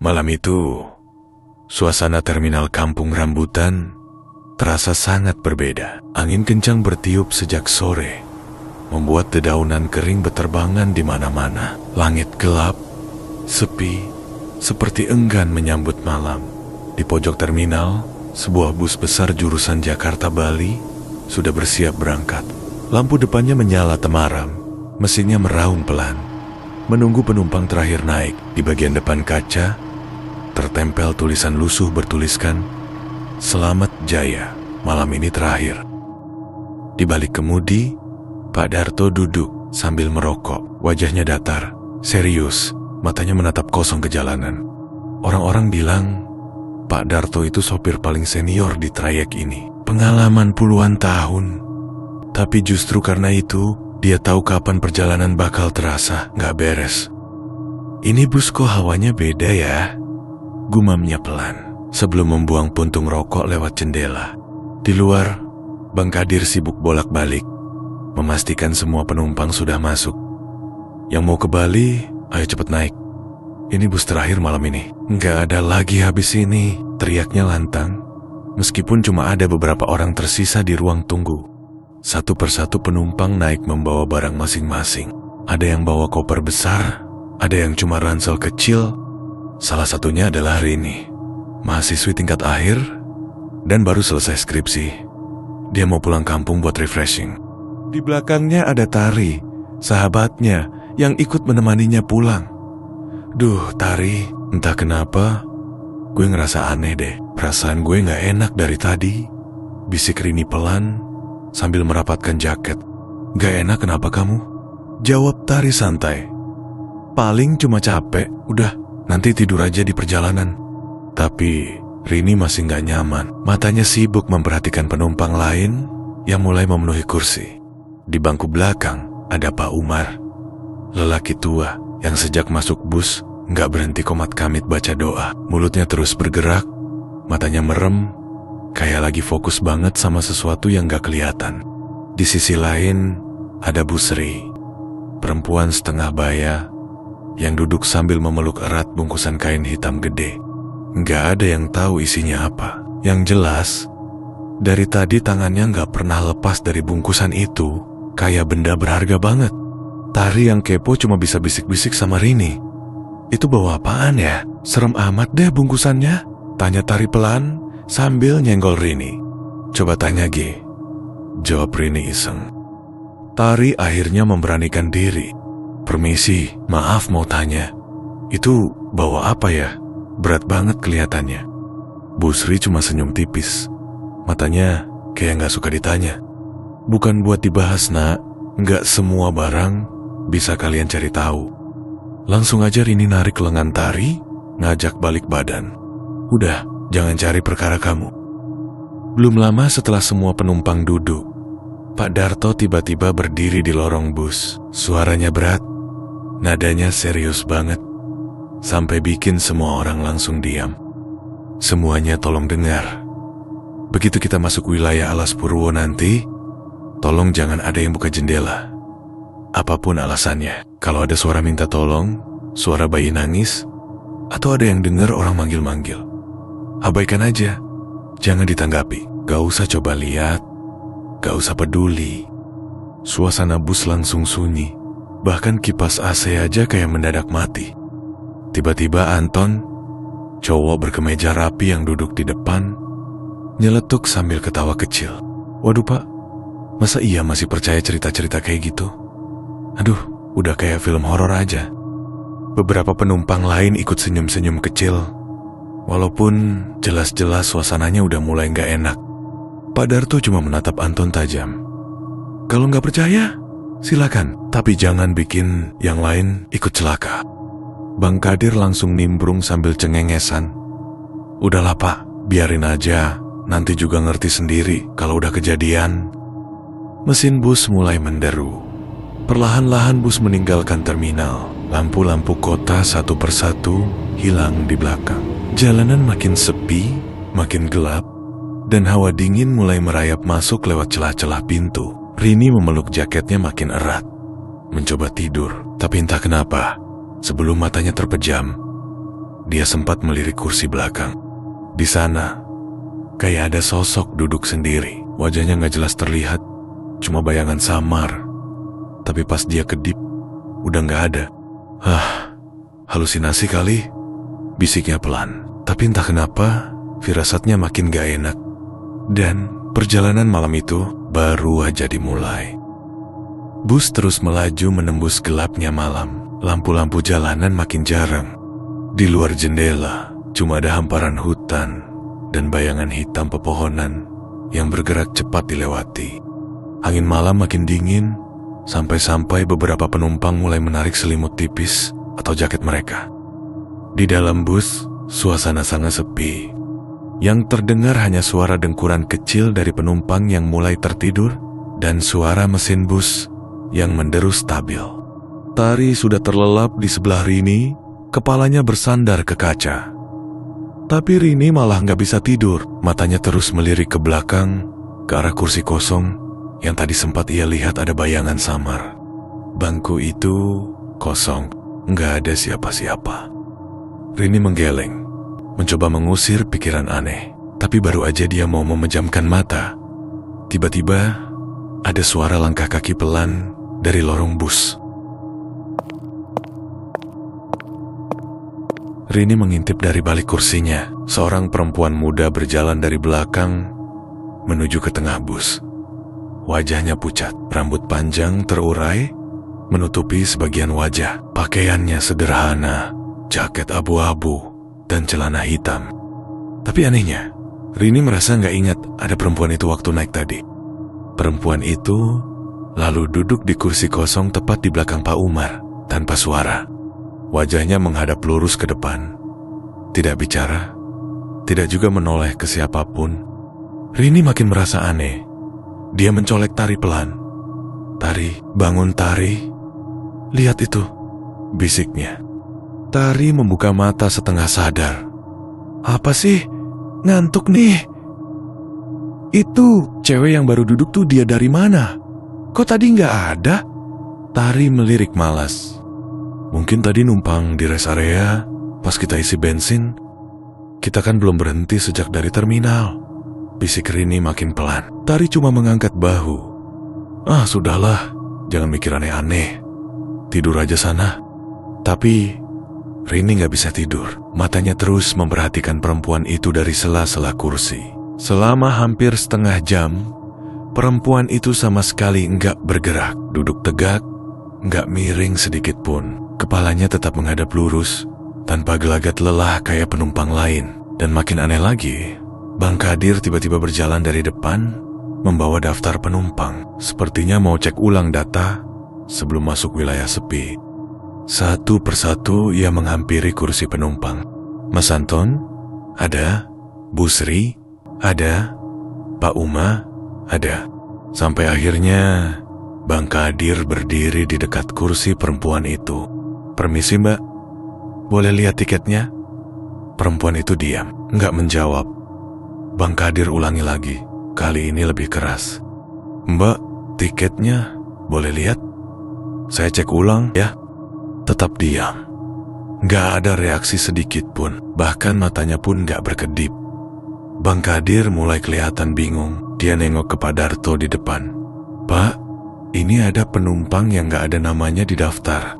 Malam itu, suasana terminal Kampung Rambutan terasa sangat berbeda. Angin kencang bertiup sejak sore, membuat dedaunan kering beterbangan di mana-mana. Langit gelap, sepi, seperti enggan menyambut malam. Di pojok terminal, sebuah bus besar jurusan Jakarta-Bali sudah bersiap berangkat. Lampu depannya menyala temaram, mesinnya meraung pelan, menunggu penumpang terakhir naik. Di bagian depan kaca, tertempel tulisan lusuh bertuliskan, "Selamat Jaya, malam ini terakhir." Di balik kemudi, Pak Darto duduk sambil merokok. Wajahnya datar, serius, matanya menatap kosong ke jalanan. Orang-orang bilang, Pak Darto itu sopir paling senior di trayek ini. Pengalaman puluhan tahun. Tapi justru karena itu, dia tahu kapan perjalanan bakal terasa nggak beres. "Ini bus kok hawanya beda ya?" gumamnya pelan sebelum membuang puntung rokok lewat jendela. Di luar, Bang Kadir sibuk bolak-balik, memastikan semua penumpang sudah masuk. "Yang mau ke Bali, ayo cepet naik. Ini bus terakhir malam ini. Nggak ada lagi habis ini," teriaknya lantang, meskipun cuma ada beberapa orang tersisa di ruang tunggu. Satu persatu penumpang naik membawa barang masing-masing. Ada yang bawa koper besar, ada yang cuma ransel kecil. Salah satunya adalah Rini, mahasiswi tingkat akhir dan baru selesai skripsi. Dia mau pulang kampung buat refreshing. Di belakangnya ada Tari, sahabatnya yang ikut menemaninya pulang. "Duh, Tari, entah kenapa gue ngerasa aneh deh. Perasaan gue gak enak dari tadi," bisik Rini pelan sambil merapatkan jaket. "Gak enak kenapa kamu?" jawab Tari santai. "Paling cuma capek, udah nanti tidur aja di perjalanan." Tapi Rini masih gak nyaman. Matanya sibuk memperhatikan penumpang lain yang mulai memenuhi kursi. Di bangku belakang ada Pak Umar, lelaki tua yang sejak masuk bus gak berhenti komat kamit baca doa. Mulutnya terus bergerak, matanya merem, kayak lagi fokus banget sama sesuatu yang gak kelihatan. Di sisi lain ada Bu Sri, perempuan setengah baya yang duduk sambil memeluk erat bungkusan kain hitam gede. Nggak ada yang tahu isinya apa. Yang jelas, dari tadi tangannya nggak pernah lepas dari bungkusan itu, kayak benda berharga banget. Tari yang kepo cuma bisa bisik-bisik sama Rini. "Itu bawa apaan ya? Serem amat deh bungkusannya," tanya Tari pelan sambil nyenggol Rini. "Coba tanya Gi," jawab Rini iseng. Tari akhirnya memberanikan diri. "Permisi, maaf mau tanya, itu bawa apa ya? Berat banget kelihatannya." Bu Sri cuma senyum tipis, matanya kayak gak suka ditanya. "Bukan buat dibahas nak, gak semua barang bisa kalian cari tahu." Langsung aja Rini narik lengan Tari, ngajak balik badan. "Udah, jangan cari perkara kamu." Belum lama setelah semua penumpang duduk, Pak Darto tiba-tiba berdiri di lorong bus. Suaranya berat, nadanya serius banget, sampai bikin semua orang langsung diam. "Semuanya tolong dengar. Begitu kita masuk wilayah Alas Purwo nanti, tolong jangan ada yang buka jendela. Apapun alasannya. Kalau ada suara minta tolong, suara bayi nangis, atau ada yang dengar orang manggil-manggil, abaikan aja. Jangan ditanggapi. Gak usah coba lihat, gak usah peduli." Suasana bus langsung sunyi. Bahkan kipas AC aja kayak mendadak mati. Tiba-tiba Anton, cowok berkemeja rapi yang duduk di depan, nyeletuk sambil ketawa kecil. "Waduh Pak, masa iya masih percaya cerita-cerita kayak gitu? Aduh, udah kayak film horor aja." Beberapa penumpang lain ikut senyum-senyum kecil, walaupun jelas-jelas suasananya udah mulai gak enak. Pak Darto cuma menatap Anton tajam. "Kalau gak percaya, silakan, tapi jangan bikin yang lain ikut celaka." Bang Kadir langsung nimbrung sambil cengengesan. "Udahlah Pak, biarin aja, nanti juga ngerti sendiri kalau udah kejadian." Mesin bus mulai menderu. Perlahan-lahan bus meninggalkan terminal. Lampu-lampu kota satu persatu hilang di belakang. Jalanan makin sepi, makin gelap, dan hawa dingin mulai merayap masuk lewat celah-celah pintu. Rini memeluk jaketnya makin erat, mencoba tidur, tapi entah kenapa, sebelum matanya terpejam, dia sempat melirik kursi belakang. Di sana, kayak ada sosok duduk sendiri. Wajahnya gak jelas terlihat, cuma bayangan samar. Tapi pas dia kedip, udah gak ada. Halusinasi kali, bisiknya pelan. Tapi entah kenapa, firasatnya makin gak enak. Dan perjalanan malam itu baru aja dimulai. Bus terus melaju menembus gelapnya malam. Lampu-lampu jalanan makin jarang. Di luar jendela, cuma ada hamparan hutan dan bayangan hitam pepohonan yang bergerak cepat dilewati. Angin malam makin dingin, sampai-sampai beberapa penumpang mulai menarik selimut tipis atau jaket mereka. Di dalam bus, suasana sangat sepi. Yang terdengar hanya suara dengkuran kecil dari penumpang yang mulai tertidur dan suara mesin bus yang menderu stabil. Tari sudah terlelap di sebelah Rini, kepalanya bersandar ke kaca. Tapi Rini malah gak bisa tidur, matanya terus melirik ke belakang, ke arah kursi kosong yang tadi sempat ia lihat ada bayangan samar. Bangku itu kosong, gak ada siapa-siapa. Rini menggeleng, mencoba mengusir pikiran aneh. Tapi baru aja dia mau memejamkan mata, tiba-tiba ada suara langkah kaki pelan dari lorong bus. Rini mengintip dari balik kursinya. Seorang perempuan muda berjalan dari belakang menuju ke tengah bus. Wajahnya pucat, rambut panjang terurai menutupi sebagian wajah. Pakaiannya sederhana, jaket abu-abu dan celana hitam. Tapi anehnya, Rini merasa gak ingat ada perempuan itu waktu naik tadi. Perempuan itu lalu duduk di kursi kosong tepat di belakang Pak Umar tanpa suara. Wajahnya menghadap lurus ke depan. Tidak bicara, tidak juga menoleh ke siapapun. Rini makin merasa aneh. Dia mencolek Tari pelan. "Tari, bangun Tari. Lihat itu," bisiknya. Tari membuka mata setengah sadar. "Apa sih? Ngantuk nih." "Itu cewek yang baru duduk tuh dia dari mana? Kok tadi nggak ada?" Tari melirik malas. "Mungkin tadi numpang di rest area pas kita isi bensin. Kita kan belum berhenti sejak dari terminal," bisik Rini makin pelan. Tari cuma mengangkat bahu. "Sudahlah, jangan mikir aneh-aneh. Tidur aja sana." Tapi Rini gak bisa tidur. Matanya terus memperhatikan perempuan itu dari sela-sela kursi. Selama hampir setengah jam, perempuan itu sama sekali enggak bergerak. Duduk tegak, enggak miring sedikit pun. Kepalanya tetap menghadap lurus, tanpa gelagat lelah kayak penumpang lain. Dan makin aneh lagi, Bang Kadir tiba-tiba berjalan dari depan, membawa daftar penumpang. Sepertinya mau cek ulang data sebelum masuk wilayah sepi. Satu persatu ia menghampiri kursi penumpang. "Mas Anton, ada. Bu Sri, ada. Pak Uma, ada." Sampai akhirnya Bang Kadir berdiri di dekat kursi perempuan itu. "Permisi Mbak, boleh lihat tiketnya?" Perempuan itu diam, nggak menjawab. Bang Kadir ulangi lagi, kali ini lebih keras. "Mbak, tiketnya boleh lihat? Saya cek ulang ya." Tetap diam. Nggak ada reaksi sedikit pun, bahkan matanya pun nggak berkedip. Bang Kadir mulai kelihatan bingung. Dia nengok ke Pak Darto di depan. "Pak, ini ada penumpang yang nggak ada namanya di daftar."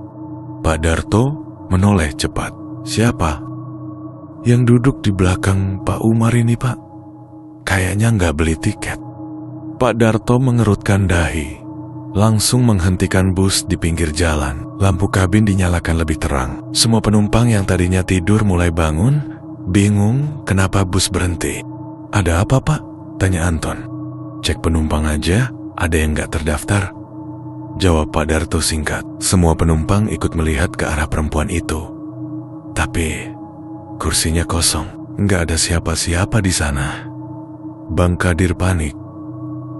Pak Darto menoleh cepat. "Siapa?" "Yang duduk di belakang Pak Umar ini, Pak. Kayaknya nggak beli tiket." Pak Darto mengerutkan dahi, langsung menghentikan bus di pinggir jalan. Lampu kabin dinyalakan lebih terang. Semua penumpang yang tadinya tidur mulai bangun, bingung kenapa bus berhenti. "Ada apa, Pak?" tanya Anton. "Cek penumpang aja, ada yang nggak terdaftar," jawab Pak Darto singkat. Semua penumpang ikut melihat ke arah perempuan itu. Tapi kursinya kosong, nggak ada siapa-siapa di sana. Bang Kadir panik.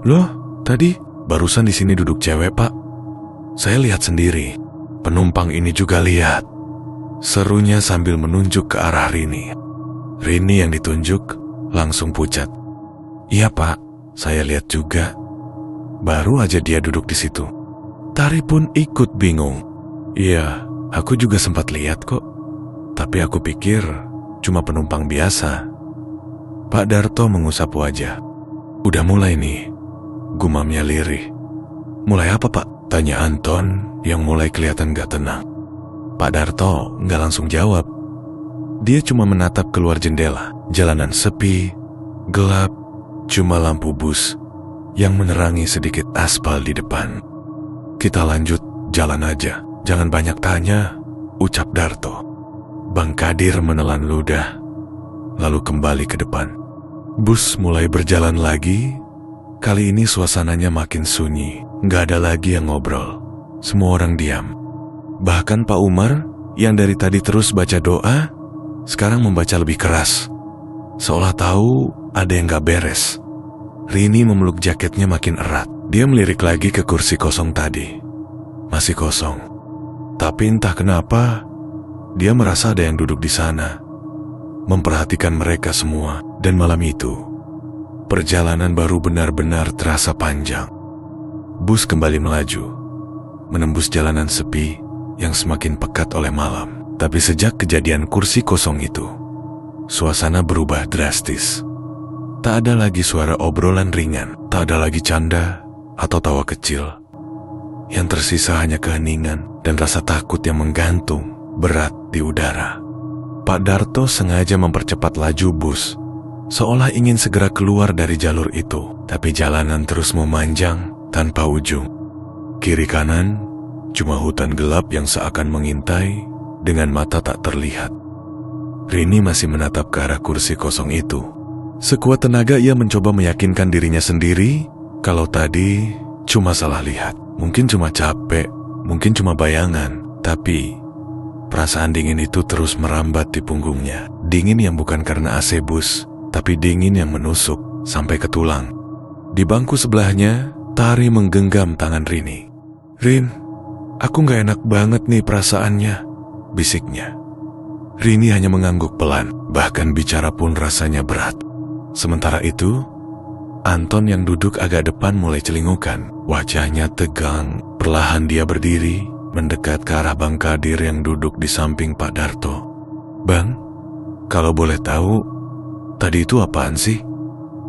"Loh, tadi barusan di sini duduk cewek, Pak. Saya lihat sendiri. Penumpang ini juga lihat," serunya sambil menunjuk ke arah Rini. Rini yang ditunjuk langsung pucat. "Iya, Pak, saya lihat juga. Baru aja dia duduk di situ." Tari pun ikut bingung. "Iya, aku juga sempat lihat kok. tapi aku pikir cuma penumpang biasa. Pak Darto mengusap wajah. Udah mulai nih, gumamnya lirih. Mulai apa Pak? Tanya Anton yang mulai kelihatan gak tenang. Pak Darto gak langsung jawab. Dia cuma menatap keluar jendela. Jalanan sepi, gelap, cuma lampu bus yang menerangi sedikit aspal di depan. Kita lanjut jalan aja, jangan banyak tanya, ucap Darto. Bang Kadir menelan ludah, lalu kembali ke depan. Bus mulai berjalan lagi. Kali ini suasananya makin sunyi. Gak ada lagi yang ngobrol. Semua orang diam. Bahkan Pak Umar yang dari tadi terus baca doa, sekarang membaca lebih keras. Seolah tahu ada yang gak beres. Rini memeluk jaketnya makin erat. Dia melirik lagi ke kursi kosong tadi. Masih kosong. Tapi entah kenapa, dia merasa ada yang duduk di sana, memperhatikan mereka semua. Dan malam itu, perjalanan baru benar-benar terasa panjang. Bus kembali melaju, menembus jalanan sepi yang semakin pekat oleh malam. Tapi sejak kejadian kursi kosong itu, suasana berubah drastis. Tak ada lagi suara obrolan ringan, tak ada lagi canda atau tawa kecil. Yang tersisa hanya keheningan dan rasa takut yang menggantung berat di udara. Pak Darto sengaja mempercepat laju bus, seolah ingin segera keluar dari jalur itu. Tapi jalanan terus memanjang tanpa ujung. Kiri kanan cuma hutan gelap yang seakan mengintai dengan mata tak terlihat. Rini masih menatap ke arah kursi kosong itu. Sekuat tenaga ia mencoba meyakinkan dirinya sendiri kalau tadi cuma salah lihat. Mungkin cuma capek, mungkin cuma bayangan. Tapi perasaan dingin itu terus merambat di punggungnya. Dingin yang bukan karena AC bus, tapi dingin yang menusuk sampai ke tulang. Di bangku sebelahnya, Tari menggenggam tangan Rini. "Rin, aku gak enak banget nih perasaannya," bisiknya. Rini hanya mengangguk pelan, bahkan bicara pun rasanya berat. Sementara itu, Anton yang duduk agak depan mulai celingukan. Wajahnya tegang. Perlahan dia berdiri, mendekat ke arah Bang Kadir yang duduk di samping Pak Darto. "Bang, kalau boleh tahu, tadi itu apaan sih?"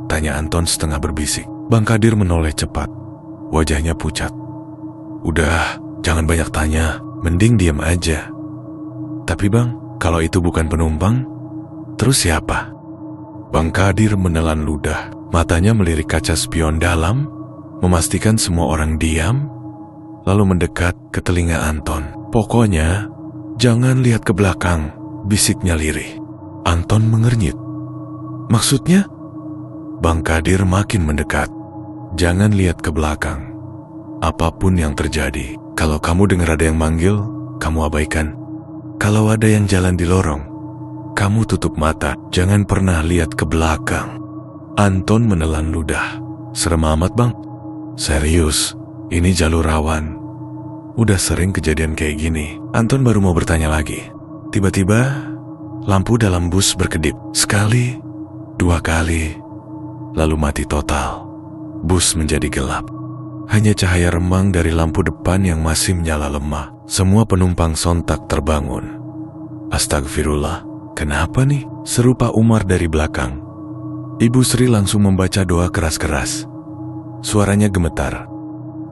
tanya Anton setengah berbisik. Bang Kadir menoleh cepat. Wajahnya pucat. "Udah, jangan banyak tanya, mending diam aja." "Tapi Bang, kalau itu bukan penumpang, terus siapa?" Bang Kadir menelan ludah. Matanya melirik kaca spion dalam, memastikan semua orang diam, lalu mendekat ke telinga Anton. "Pokoknya, jangan lihat ke belakang," bisiknya lirih. Anton mengernyit. "Maksudnya?" Bang Kadir makin mendekat. "Jangan lihat ke belakang. Apapun yang terjadi, kalau kamu dengar ada yang manggil, kamu abaikan. Kalau ada yang jalan di lorong, kamu tutup mata. Jangan pernah lihat ke belakang." Anton menelan ludah. "Serem amat Bang." "Serius, ini jalur rawan. Udah sering kejadian kayak gini." Anton baru mau bertanya lagi. Tiba-tiba, lampu dalam bus berkedip. Sekali, dua kali, lalu mati total. Bus menjadi gelap. Hanya cahaya remang dari lampu depan yang masih menyala lemah. Semua penumpang sontak terbangun. "Astagfirullah, kenapa nih?" seru Pak Umar dari belakang. Ibu Sri langsung membaca doa keras-keras. Suaranya gemetar.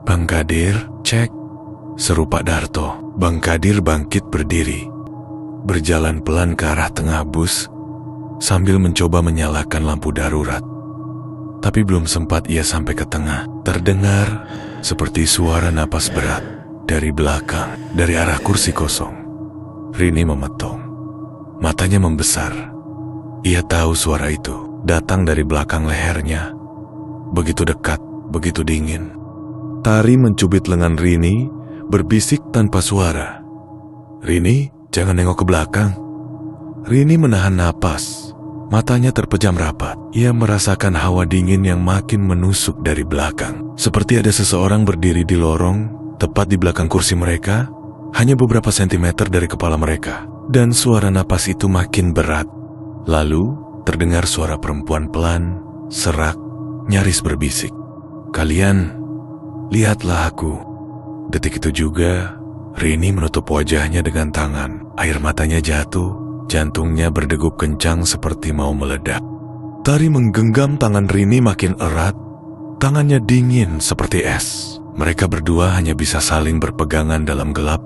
"Bang Kadir, cek," seru Pak Darto. Bang Kadir bangkit berdiri, berjalan pelan ke arah tengah bus, sambil mencoba menyalakan lampu darurat. Tapi belum sempat ia sampai ke tengah, terdengar seperti suara napas berat dari belakang, dari arah kursi kosong. Rini memetung. Matanya membesar. Ia tahu suara itu datang dari belakang lehernya. Begitu dekat, begitu dingin. Tari mencubit lengan Rini, berbisik tanpa suara. "Rini, jangan nengok ke belakang." Rini menahan napas. Matanya terpejam rapat. Ia merasakan hawa dingin yang makin menusuk dari belakang. Seperti ada seseorang berdiri di lorong, tepat di belakang kursi mereka, hanya beberapa sentimeter dari kepala mereka. Dan suara napas itu makin berat. Lalu, terdengar suara perempuan pelan, serak, nyaris berbisik. "Kalian, lihatlah aku." Detik itu juga, Rini menutup wajahnya dengan tangan. Air matanya jatuh, Jantungnya berdegup kencang seperti mau meledak. Tari menggenggam tangan Rini makin erat. Tangannya dingin seperti es. Mereka berdua hanya bisa saling berpegangan dalam gelap,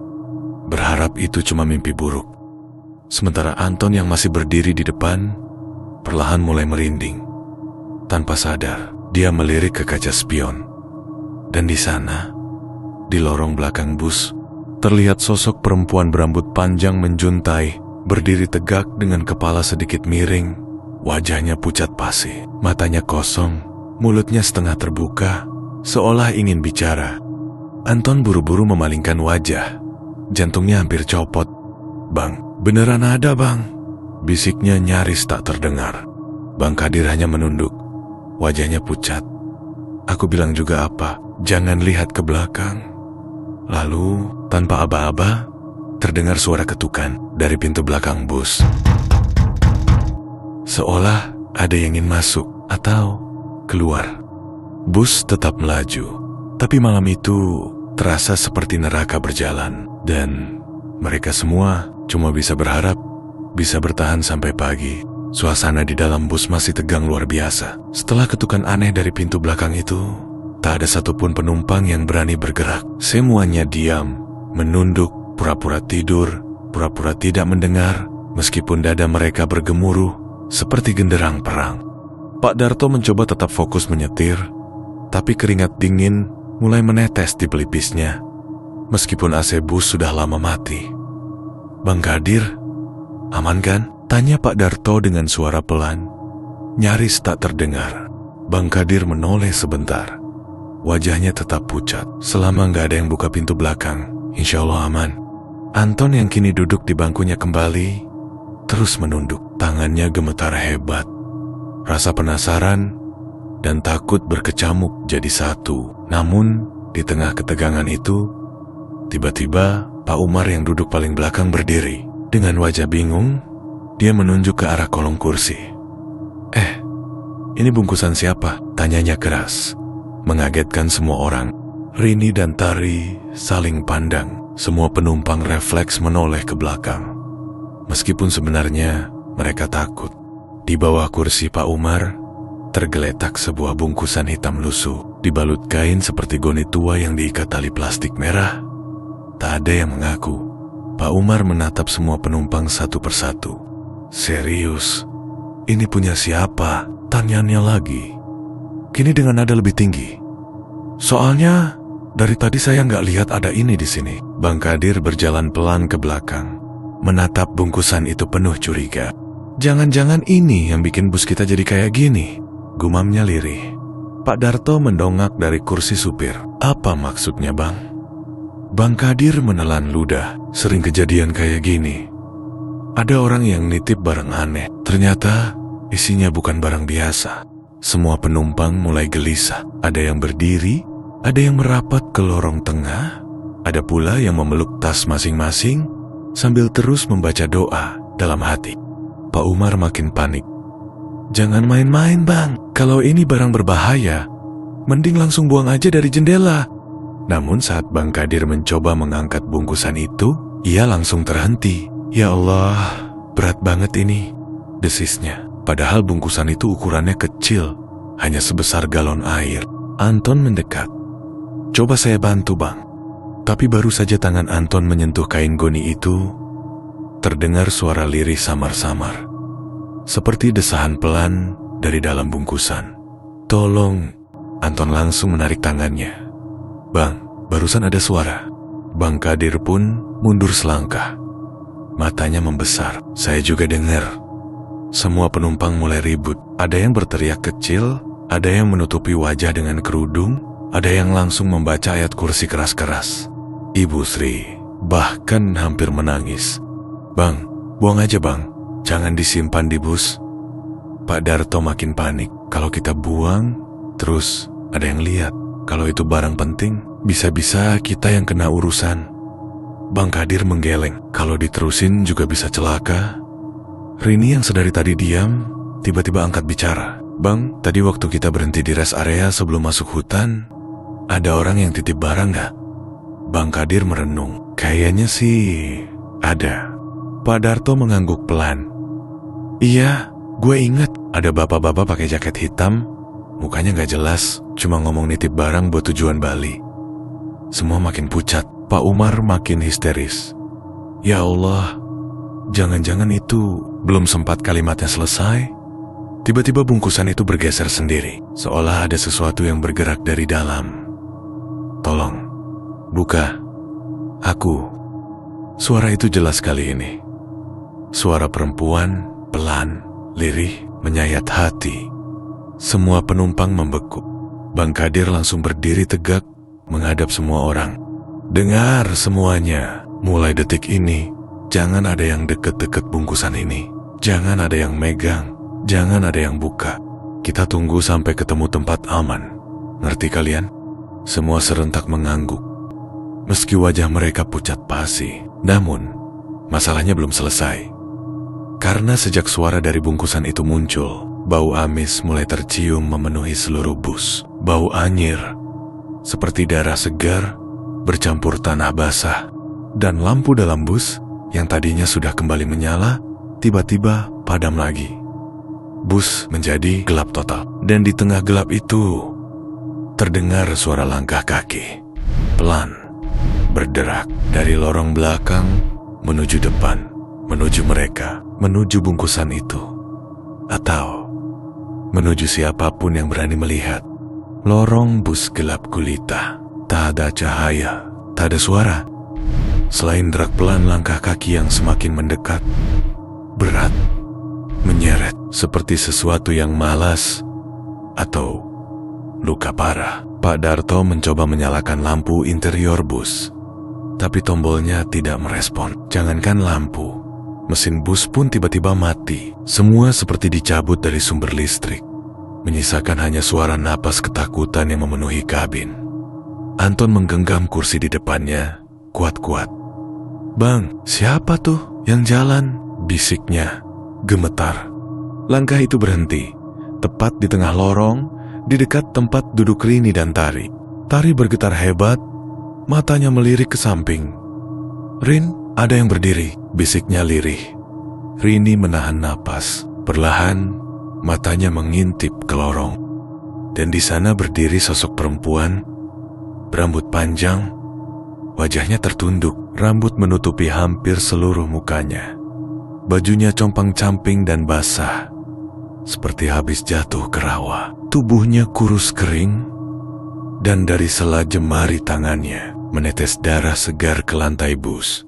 berharap itu cuma mimpi buruk. Sementara Anton yang masih berdiri di depan, perlahan mulai merinding. Tanpa sadar, dia melirik ke kaca spion. Dan di sana, di lorong belakang bus, terlihat sosok perempuan berambut panjang menjuntai, berdiri tegak dengan kepala sedikit miring, wajahnya pucat pasi, matanya kosong, mulutnya setengah terbuka, seolah ingin bicara. Anton buru-buru memalingkan wajah. Jantungnya hampir copot. "Bang, beneran ada bang," bisiknya nyaris tak terdengar. Bang Kadir hanya menunduk. Wajahnya pucat. "Aku bilang juga apa, jangan lihat ke belakang." Lalu, tanpa aba-aba, terdengar suara ketukan dari pintu belakang bus. Seolah ada yang ingin masuk atau keluar. Bus tetap melaju, tapi malam itu terasa seperti neraka berjalan, dan mereka semua cuma bisa berharap bisa bertahan sampai pagi. Suasana di dalam bus masih tegang luar biasa. Setelah ketukan aneh dari pintu belakang itu, tak ada satupun penumpang yang berani bergerak. Semuanya diam, menunduk, pura-pura tidur, pura-pura tidak mendengar, meskipun dada mereka bergemuruh seperti genderang perang. Pak Darto mencoba tetap fokus menyetir, tapi keringat dingin mulai menetes di pelipisnya, meskipun AC bus sudah lama mati. "Bang Kadir, aman kan?" tanya Pak Darto dengan suara pelan, nyaris tak terdengar. Bang Kadir menoleh sebentar. Wajahnya tetap pucat. "Selama nggak ada yang buka pintu belakang, insya Allah aman." Anton yang kini duduk di bangkunya kembali, terus menunduk. Tangannya gemetar hebat. Rasa penasaran dan takut berkecamuk jadi satu. Namun, di tengah ketegangan itu, tiba-tiba Pak Umar yang duduk paling belakang berdiri. Dengan wajah bingung, dia menunjuk ke arah kolong kursi. Ini bungkusan siapa?" tanyanya keras. Mengagetkan semua orang. Rini dan Tari saling pandang. Semua penumpang refleks menoleh ke belakang. Meskipun sebenarnya mereka takut. Di bawah kursi Pak Umar, tergeletak sebuah bungkusan hitam lusuh, dibalut kain seperti goni tua yang diikat tali plastik merah. Tak ada yang mengaku. Pak Umar menatap semua penumpang satu persatu. "Serius? Ini punya siapa?" tanyanya lagi. Kini dengan nada lebih tinggi. "Soalnya dari tadi saya nggak lihat ada ini di sini." Bang Kadir berjalan pelan ke belakang, menatap bungkusan itu penuh curiga. "Jangan-jangan ini yang bikin bus kita jadi kayak gini?" gumamnya lirih. Pak Darto mendongak dari kursi supir. "Apa maksudnya bang?" Bang Kadir menelan ludah. "Sering kejadian kayak gini. Ada orang yang nitip barang aneh. Ternyata isinya bukan barang biasa." Semua penumpang mulai gelisah. Ada yang berdiri, ada yang merapat ke lorong tengah, ada pula yang memeluk tas masing-masing sambil terus membaca doa dalam hati. Pak Umar makin panik. "Jangan main-main bang, kalau ini barang berbahaya, mending langsung buang aja dari jendela." Namun saat Bang Kadir mencoba mengangkat bungkusan itu, ia langsung terhenti. "Ya Allah, berat banget ini," desisnya. Padahal bungkusan itu ukurannya kecil, hanya sebesar galon air. Anton mendekat. "Coba saya bantu bang." Tapi baru saja tangan Anton menyentuh kain goni itu, terdengar suara lirih samar-samar, seperti desahan pelan dari dalam bungkusan. "Tolong." Anton langsung menarik tangannya. "Bang, barusan ada suara." Bang Kadir pun mundur selangkah. Matanya membesar. "Saya juga dengar." Semua penumpang mulai ribut. Ada yang berteriak kecil, ada yang menutupi wajah dengan kerudung, ada yang langsung membaca ayat kursi keras-keras. Ibu Sri bahkan hampir menangis. "Bang, buang aja bang, jangan disimpan di bus." Pak Darto makin panik. Kalau kita buang, terus ada yang lihat. Kalau itu barang penting, bisa-bisa kita yang kena urusan. Bang Kadir menggeleng. Kalau diterusin juga bisa celaka. Rini yang sedari tadi diam, tiba-tiba angkat bicara. "Bang, tadi waktu kita berhenti di rest area sebelum masuk hutan, ada orang yang titip barang gak?" Bang Kadir merenung. "Kayaknya sih ada. Pak Darto mengangguk pelan. Iya, gue inget ada bapak-bapak pakai jaket hitam, mukanya gak jelas, cuma ngomong nitip barang buat tujuan Bali. Semua makin pucat, Pak Umar makin histeris. Ya Allah, jangan-jangan itu belum sempat kalimatnya selesai. Tiba-tiba bungkusan itu bergeser sendiri, seolah ada sesuatu yang bergerak dari dalam. Tolong, buka. Aku. Suara itu jelas kali ini. Suara perempuan, pelan, lirih, menyayat hati. Semua penumpang membeku. Bang Kadir langsung berdiri tegak, menghadap semua orang. Dengar semuanya, mulai detik ini, jangan ada yang deket-deket bungkusan ini. Jangan ada yang megang, jangan ada yang buka. Kita tunggu sampai ketemu tempat aman. Ngerti kalian? Semua serentak mengangguk. Meski wajah mereka pucat pasi, namun masalahnya belum selesai. Karena sejak suara dari bungkusan itu muncul, bau amis mulai tercium memenuhi seluruh bus. Bau anyir, seperti darah segar, bercampur tanah basah. Dan lampu dalam bus, yang tadinya sudah kembali menyala, tiba-tiba padam lagi. Bus menjadi gelap total. Dan di tengah gelap itu, terdengar suara langkah kaki. Pelan, berderak dari lorong belakang menuju depan, menuju mereka, menuju bungkusan itu, atau menuju siapapun yang berani melihat. Lorong bus gelap gulita, tak ada cahaya, tak ada suara, selain derak pelan langkah kaki yang semakin mendekat, berat, menyeret seperti sesuatu yang malas atau luka parah. Pak Darto mencoba menyalakan lampu interior bus, tapi tombolnya tidak merespon. Jangankan lampu, mesin bus pun tiba-tiba mati. Semua seperti dicabut dari sumber listrik, menyisakan hanya suara napas ketakutan yang memenuhi kabin. Anton menggenggam kursi di depannya, kuat-kuat. "Bang, siapa tuh yang jalan?" bisiknya, gemetar. Langkah itu berhenti, tepat di tengah lorong, di dekat tempat duduk Rini dan Tari. Tari bergetar hebat, matanya melirik ke samping. "Rin, ada yang berdiri," bisiknya lirih. Rini menahan napas, perlahan matanya mengintip ke lorong. Dan di sana berdiri sosok perempuan, berambut panjang, wajahnya tertunduk, rambut menutupi hampir seluruh mukanya. Bajunya compang-camping dan basah, seperti habis jatuh ke rawa. Tubuhnya kurus kering, dan dari sela jemari tangannya menetes darah segar ke lantai bus.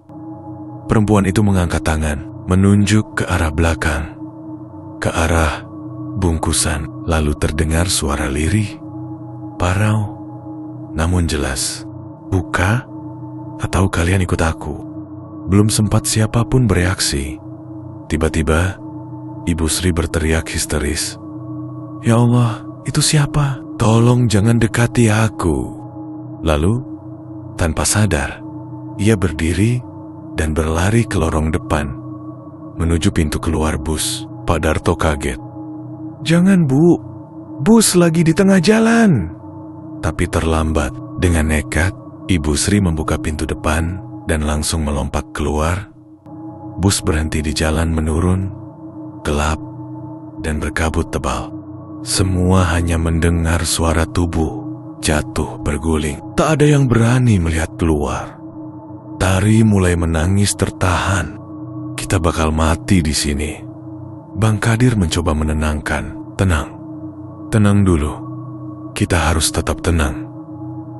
Perempuan itu mengangkat tangan, menunjuk ke arah belakang, ke arah bungkusan. Lalu terdengar suara lirih, parau, namun jelas. "Buka, atau kalian ikut aku." Belum sempat siapapun bereaksi, tiba-tiba Ibu Sri berteriak histeris, "Ya Allah, itu siapa? Tolong jangan dekati aku." Lalu, tanpa sadar, ia berdiri dan berlari ke lorong depan, menuju pintu keluar bus. Pak Darto kaget. "Jangan, Bu, bus lagi di tengah jalan." Tapi terlambat. Dengan nekat, Ibu Sri membuka pintu depan dan langsung melompat keluar. Bus berhenti di jalan menurun, gelap, dan berkabut tebal. Semua hanya mendengar suara tubuh jatuh berguling. Tak ada yang berani melihat keluar. Tari mulai menangis tertahan. "Kita bakal mati di sini." Bang Kadir mencoba menenangkan. "Tenang, tenang dulu. Kita harus tetap tenang.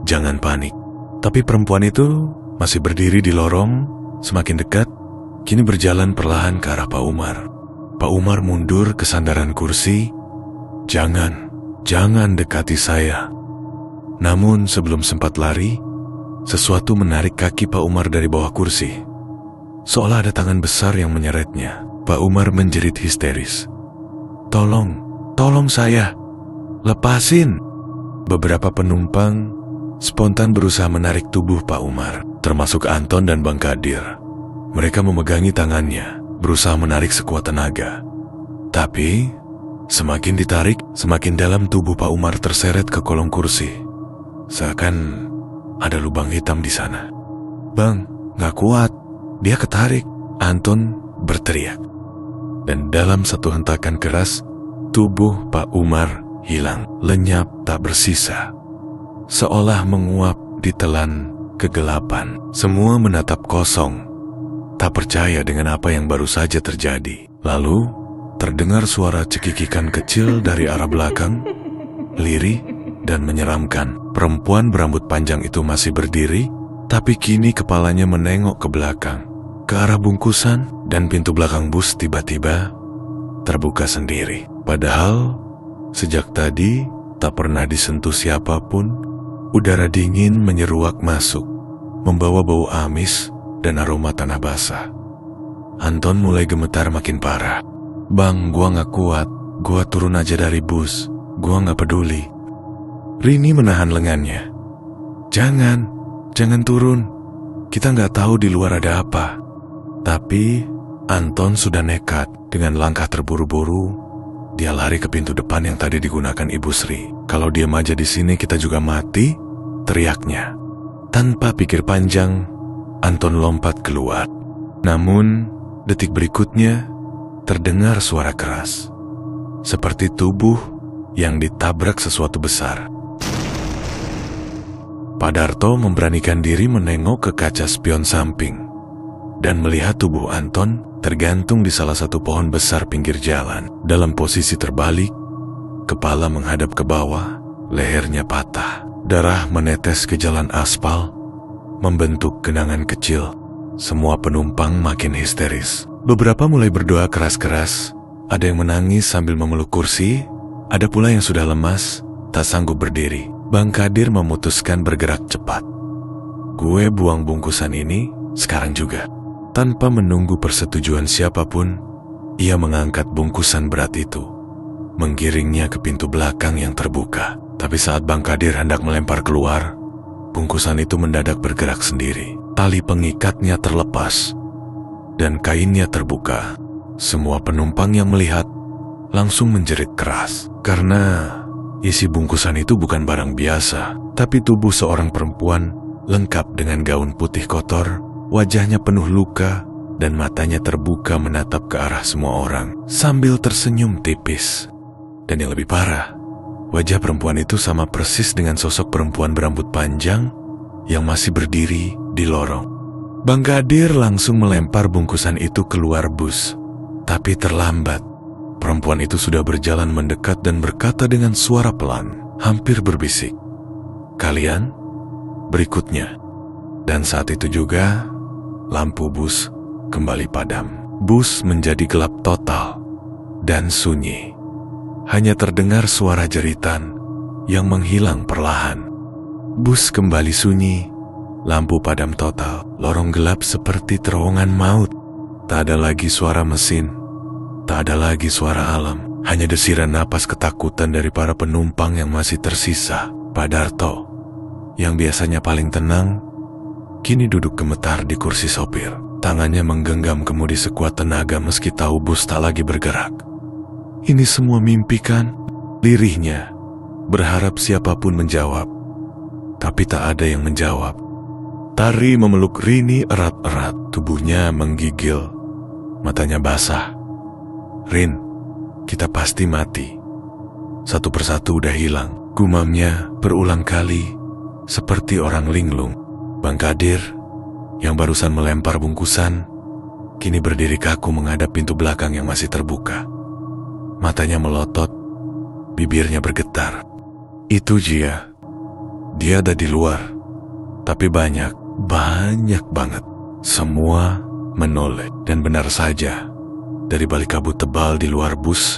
Jangan panik." Tapi perempuan itu masih berdiri di lorong, semakin dekat, kini berjalan perlahan ke arah Pak Umar. Pak Umar mundur ke sandaran kursi. Jangan dekati saya." Namun sebelum sempat lari, sesuatu menarik kaki Pak Umar dari bawah kursi. Seolah ada tangan besar yang menyeretnya. Pak Umar menjerit histeris, Tolong saya, lepasin." Beberapa penumpang spontan berusaha menarik tubuh Pak Umar, termasuk Anton dan Bang Kadir. Mereka memegangi tangannya, berusaha menarik sekuat tenaga. Tapi semakin ditarik, semakin dalam tubuh Pak Umar terseret ke kolong kursi. Seakan ada lubang hitam di sana. "Bang, gak kuat, dia ketarik." Anton berteriak. Dan dalam satu hentakan keras, tubuh Pak Umar hilang, lenyap tak bersisa. Seolah menguap ditelan kegelapan. Semua menatap kosong, tak percaya dengan apa yang baru saja terjadi. Lalu, terdengar suara cekikikan kecil dari arah belakang, lirih dan menyeramkan. Perempuan berambut panjang itu masih berdiri, tapi kini kepalanya menengok ke belakang, ke arah bungkusan, dan pintu belakang bus tiba-tiba terbuka sendiri. Padahal, sejak tadi tak pernah disentuh siapapun. Udara dingin menyeruak masuk, membawa bau amis dan aroma tanah basah. Anton mulai gemetar makin parah. "Bang, gua gak kuat. Gua turun aja dari bus. Gua gak peduli." Rini menahan lengannya. Jangan turun. Kita gak tahu di luar ada apa." Tapi Anton sudah nekat. Dengan langkah terburu-buru, dia lari ke pintu depan yang tadi digunakan Ibu Sri. "Kalau diam aja di sini kita juga mati," teriaknya. Tanpa pikir panjang, Anton lompat keluar. Namun, detik berikutnya terdengar suara keras, seperti tubuh yang ditabrak sesuatu besar. Pak Darto memberanikan diri menengok ke kaca spion samping dan melihat tubuh Anton tergantung di salah satu pohon besar pinggir jalan. Dalam posisi terbalik, kepala menghadap ke bawah, lehernya patah. Darah menetes ke jalan aspal, membentuk genangan kecil. Semua penumpang makin histeris. Beberapa mulai berdoa keras-keras, ada yang menangis sambil memeluk kursi, ada pula yang sudah lemas, tak sanggup berdiri. Bang Kadir memutuskan bergerak cepat. "Gue buang bungkusan ini sekarang juga." Tanpa menunggu persetujuan siapapun, ia mengangkat bungkusan berat itu, menggiringnya ke pintu belakang yang terbuka. Tapi saat Bang Kadir hendak melempar keluar, bungkusan itu mendadak bergerak sendiri. Tali pengikatnya terlepas, dan kainnya terbuka. Semua penumpang yang melihat langsung menjerit keras, karena isi bungkusan itu bukan barang biasa, tapi tubuh seorang perempuan lengkap dengan gaun putih kotor, wajahnya penuh luka, dan matanya terbuka menatap ke arah semua orang, sambil tersenyum tipis. Dan yang lebih parah, wajah perempuan itu sama persis dengan sosok perempuan berambut panjang yang masih berdiri di lorong. Bang Kadir langsung melempar bungkusan itu keluar bus, tapi terlambat. Perempuan itu sudah berjalan mendekat dan berkata dengan suara pelan, hampir berbisik, "Kalian berikutnya." Dan saat itu juga, lampu bus kembali padam. Bus menjadi gelap total dan sunyi. Hanya terdengar suara jeritan yang menghilang perlahan. Bus kembali sunyi, lampu padam total, lorong gelap seperti terowongan maut. Tak ada lagi suara mesin, tak ada lagi suara alam, hanya desiran napas ketakutan dari para penumpang yang masih tersisa. Pak Darto, yang biasanya paling tenang, kini duduk gemetar di kursi sopir. Tangannya menggenggam kemudi sekuat tenaga meski tahu bus tak lagi bergerak. "Ini semua mimpi kan?" lirihnya, berharap siapapun menjawab. Tapi tak ada yang menjawab. Tari memeluk Rini erat-erat, tubuhnya menggigil, matanya basah. "Rin, kita pasti mati. Satu persatu udah hilang," gumamnya berulang kali, seperti orang linglung. Bang Kadir, yang barusan melempar bungkusan, kini berdiri kaku menghadap pintu belakang yang masih terbuka. Matanya melotot, bibirnya bergetar. "Itu Jia. Dia ada di luar. Tapi banyak banget." Semua menoleh, dan benar saja, dari balik kabut tebal di luar bus,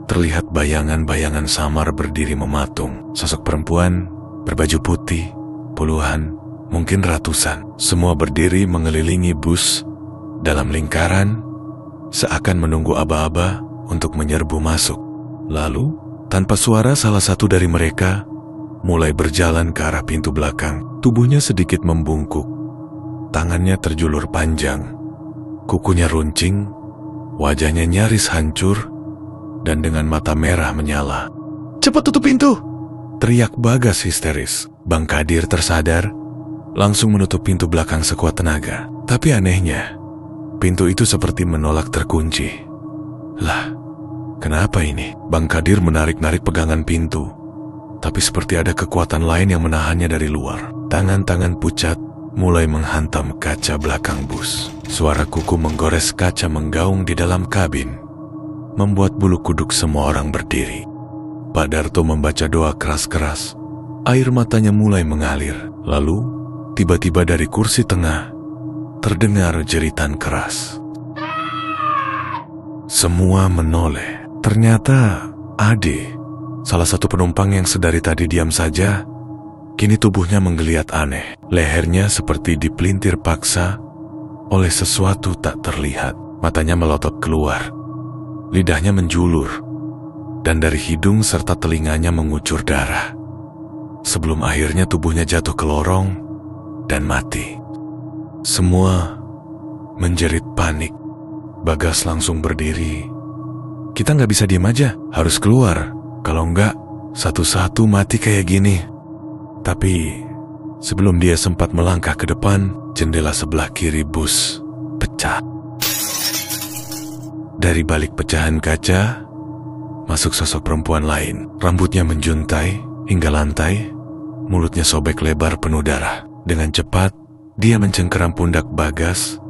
terlihat bayangan-bayangan samar berdiri mematung. Sosok perempuan berbaju putih, puluhan, mungkin ratusan, semua berdiri mengelilingi bus dalam lingkaran, seakan menunggu aba-aba untuk menyerbu masuk. Lalu, tanpa suara salah satu dari mereka mulai berjalan ke arah pintu belakang. Tubuhnya sedikit membungkuk, tangannya terjulur panjang, kukunya runcing, wajahnya nyaris hancur, dan dengan mata merah menyala. "Cepat tutup pintu!" teriak Bagas histeris. Bang Kadir tersadar, langsung menutup pintu belakang sekuat tenaga. Tapi anehnya, pintu itu seperti menolak terkunci. Lah, kenapa ini? Bang Kadir menarik-narik pegangan pintu, tapi seperti ada kekuatan lain yang menahannya dari luar. Tangan-tangan pucat mulai menghantam kaca belakang bus. Suara kuku menggores kaca menggaung di dalam kabin, membuat bulu kuduk semua orang berdiri. Pak Darto membaca doa keras-keras. Air matanya mulai mengalir. Lalu, tiba-tiba dari kursi tengah, terdengar jeritan keras. Semua menoleh. Ternyata Ade, salah satu penumpang yang sedari tadi diam saja, kini tubuhnya menggeliat aneh. Lehernya seperti dipelintir paksa oleh sesuatu tak terlihat. Matanya melotot keluar. Lidahnya menjulur. Dan dari hidung serta telinganya mengucur darah. Sebelum akhirnya tubuhnya jatuh ke lorong dan mati. Semua menjerit panik. Bagas langsung berdiri. Kita nggak bisa diam aja, harus keluar. Kalau nggak, satu-satu mati kayak gini. Tapi sebelum dia sempat melangkah ke depan, jendela sebelah kiri bus pecah. Dari balik pecahan kaca, masuk sosok perempuan lain. Rambutnya menjuntai hingga lantai, mulutnya sobek lebar penuh darah. Dengan cepat, dia mencengkeram pundak Bagas,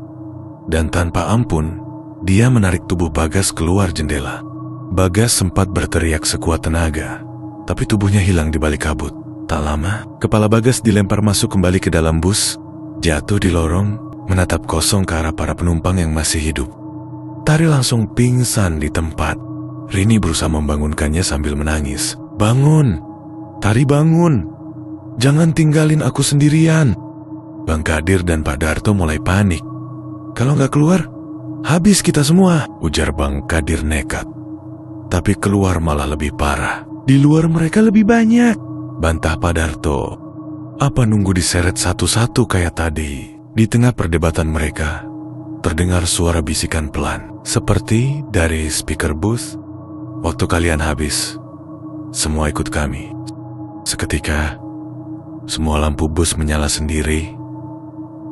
dan tanpa ampun, dia menarik tubuh Bagas keluar jendela. Bagas sempat berteriak sekuat tenaga, tapi tubuhnya hilang di balik kabut. Tak lama, kepala Bagas dilempar masuk kembali ke dalam bus, jatuh di lorong, menatap kosong ke arah para penumpang yang masih hidup. Tari langsung pingsan di tempat. Rini berusaha membangunkannya sambil menangis. "Bangun! Tari bangun! Jangan tinggalin aku sendirian!" Bang Kadir dan Pak Darto mulai panik. "Kalau nggak keluar, habis kita semua," ujar Bang Kadir nekat. Tapi keluar malah lebih parah. "Di luar mereka lebih banyak," bantah Pak Darto. "Apa nunggu diseret satu-satu kayak tadi?" Di tengah perdebatan mereka, terdengar suara bisikan pelan, seperti dari speaker bus. "Waktu kalian habis, semua ikut kami." Seketika, semua lampu bus menyala sendiri,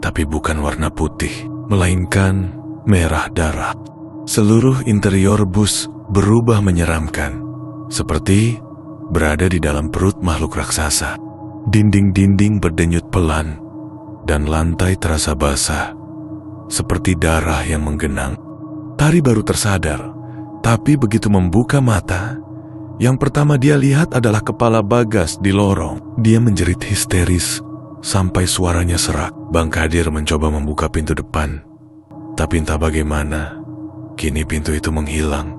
tapi bukan warna putih, melainkan merah darah. Seluruh interior bus berubah menyeramkan, seperti berada di dalam perut makhluk raksasa. Dinding-dinding berdenyut pelan, dan lantai terasa basah, seperti darah yang menggenang. Tari baru tersadar, tapi begitu membuka mata, yang pertama dia lihat adalah kepala Bagas di lorong. Dia menjerit histeris sampai suaranya serak. Bang Kadir mencoba membuka pintu depan, tapi entah bagaimana, kini pintu itu menghilang.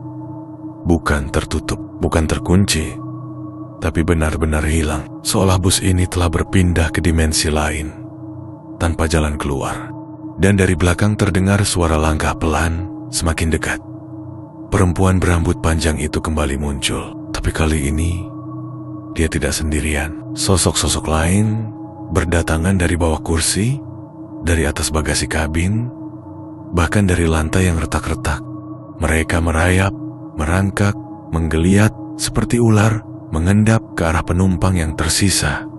Bukan tertutup, bukan terkunci, tapi benar-benar hilang. Seolah bus ini telah berpindah ke dimensi lain, tanpa jalan keluar. Dan dari belakang terdengar suara langkah pelan, semakin dekat. Perempuan berambut panjang itu kembali muncul, tapi kali ini dia tidak sendirian. Sosok-sosok lain berdatangan dari bawah kursi, dari atas bagasi kabin, bahkan dari lantai yang retak-retak. Mereka merayap, merangkak, menggeliat seperti ular, mengendap ke arah penumpang yang tersisa.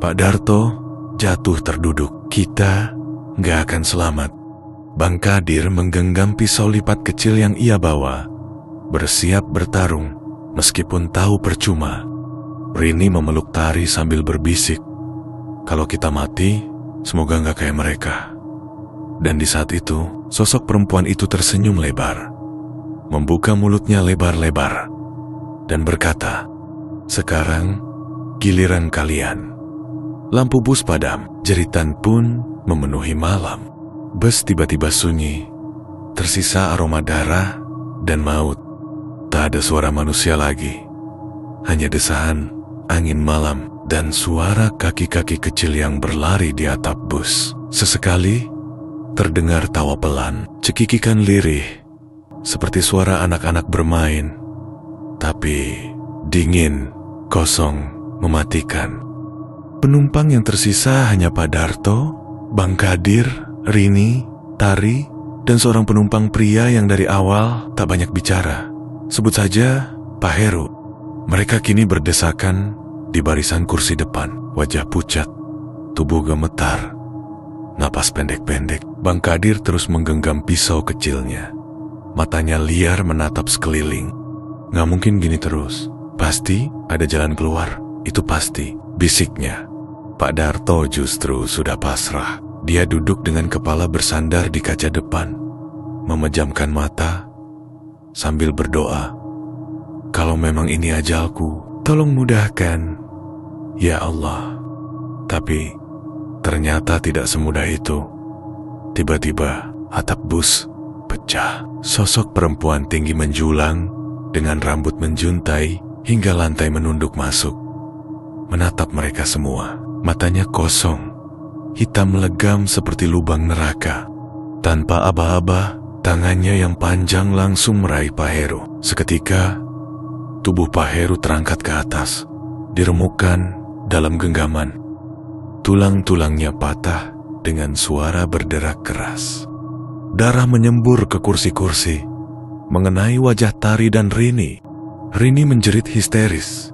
Pak Darto jatuh terduduk. "Kita nggak akan selamat." Bang Kadir menggenggam pisau lipat kecil yang ia bawa, bersiap bertarung, meskipun tahu percuma. Rini memeluk Tari sambil berbisik, "Kalau kita mati, semoga nggak kayak mereka." Dan di saat itu, sosok perempuan itu tersenyum lebar, membuka mulutnya lebar-lebar, dan berkata, "Sekarang, giliran kalian." Lampu bus padam, jeritan pun memenuhi malam. Bus tiba-tiba sunyi, tersisa aroma darah dan maut. Tak ada suara manusia lagi, hanya desahan angin malam dan suara kaki-kaki kecil yang berlari di atap bus. Sesekali, terdengar tawa pelan, cekikikan lirih, seperti suara anak-anak bermain, tapi dingin, kosong, mematikan. Penumpang yang tersisa hanya Pak Darto, Bang Kadir, Rini, Tari, dan seorang penumpang pria yang dari awal tak banyak bicara. Sebut saja Pak Heru. Mereka kini berdesakan di barisan kursi depan, wajah pucat, tubuh gemetar, napas pendek-pendek. Bang Kadir terus menggenggam pisau kecilnya. Matanya liar menatap sekeliling. Nggak mungkin gini terus. Pasti ada jalan keluar. Itu pasti, bisiknya. Pak Darto justru sudah pasrah. Dia duduk dengan kepala bersandar di kaca depan, memejamkan mata sambil berdoa. Kalau memang ini ajalku, tolong mudahkan, ya Allah. Tapi ternyata tidak semudah itu. Tiba-tiba atap bus pecah. Sosok perempuan tinggi menjulang dengan rambut menjuntai hingga lantai menunduk masuk. Menatap mereka semua. Matanya kosong, hitam legam seperti lubang neraka. Tanpa aba-aba, tangannya yang panjang langsung meraih Pak Heru. Seketika, tubuh Pak Heru terangkat ke atas, diremukkan dalam genggaman. Tulang-tulangnya patah dengan suara berderak keras. Darah menyembur ke kursi-kursi, mengenai wajah Tari dan Rini. Rini menjerit histeris.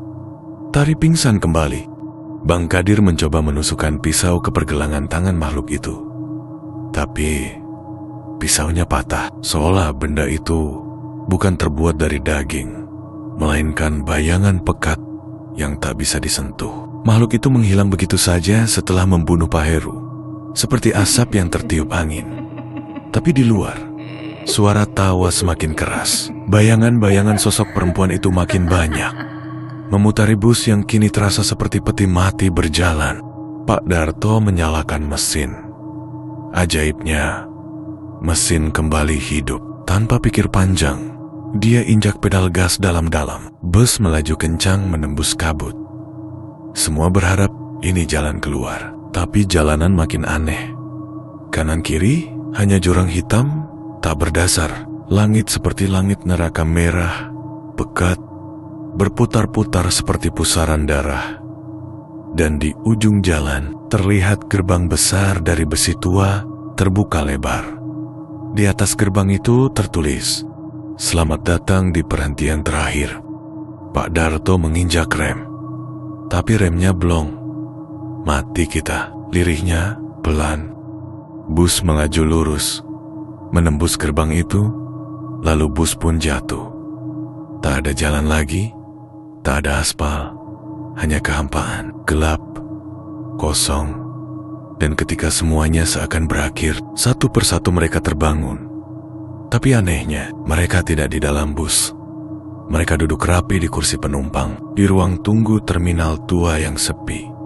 Tari pingsan kembali. Bang Kadir mencoba menusukkan pisau ke pergelangan tangan makhluk itu. Tapi pisaunya patah, seolah benda itu bukan terbuat dari daging, melainkan bayangan pekat yang tak bisa disentuh. Makhluk itu menghilang begitu saja setelah membunuh Pak Heru, seperti asap yang tertiup angin. Tapi di luar, suara tawa semakin keras. Bayangan-bayangan sosok perempuan itu makin banyak, memutari bus yang kini terasa seperti peti mati berjalan. Pak Darto menyalakan mesin. Ajaibnya, mesin kembali hidup. Tanpa pikir panjang, dia injak pedal gas dalam-dalam. Bus melaju kencang menembus kabut. Semua berharap ini jalan keluar. Tapi jalanan makin aneh. Kanan kiri hanya jurang hitam tak berdasar. Langit seperti langit neraka merah, pekat, berputar-putar seperti pusaran darah. Dan di ujung jalan terlihat gerbang besar dari besi tua terbuka lebar. Di atas gerbang itu tertulis, "Selamat datang di perhentian terakhir." Pak Darto menginjak rem, tapi remnya blong. Mati kita, lirihnya pelan. Bus melaju lurus, menembus gerbang itu, lalu bus pun jatuh. Tak ada jalan lagi. Tak ada aspal, hanya kehampaan, gelap, kosong. Dan ketika semuanya seakan berakhir, satu persatu mereka terbangun. Tapi anehnya, mereka tidak di dalam bus. Mereka duduk rapi di kursi penumpang, di ruang tunggu terminal tua yang sepi.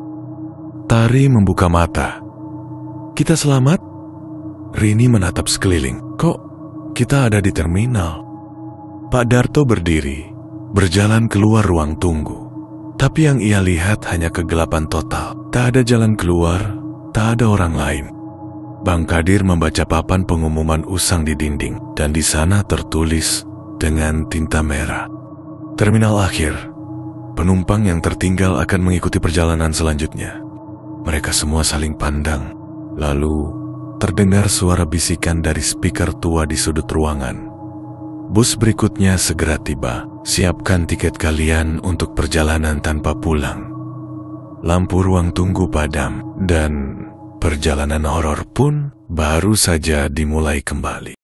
Tari membuka mata. "Kita selamat?" Rini menatap sekeliling. "Kok kita ada di terminal?" Pak Darto berdiri, berjalan keluar ruang tunggu. Tapi yang ia lihat hanya kegelapan total. Tak ada jalan keluar, tak ada orang lain. Bang Kadir membaca papan pengumuman usang di dinding, dan di sana tertulis dengan tinta merah, "Terminal akhir. Penumpang yang tertinggal akan mengikuti perjalanan selanjutnya." Mereka semua saling pandang. Lalu terdengar suara bisikan dari speaker tua di sudut ruangan. "Bus berikutnya segera tiba. Siapkan tiket kalian untuk perjalanan tanpa pulang." Lampu ruang tunggu padam, dan perjalanan horor pun baru saja dimulai kembali.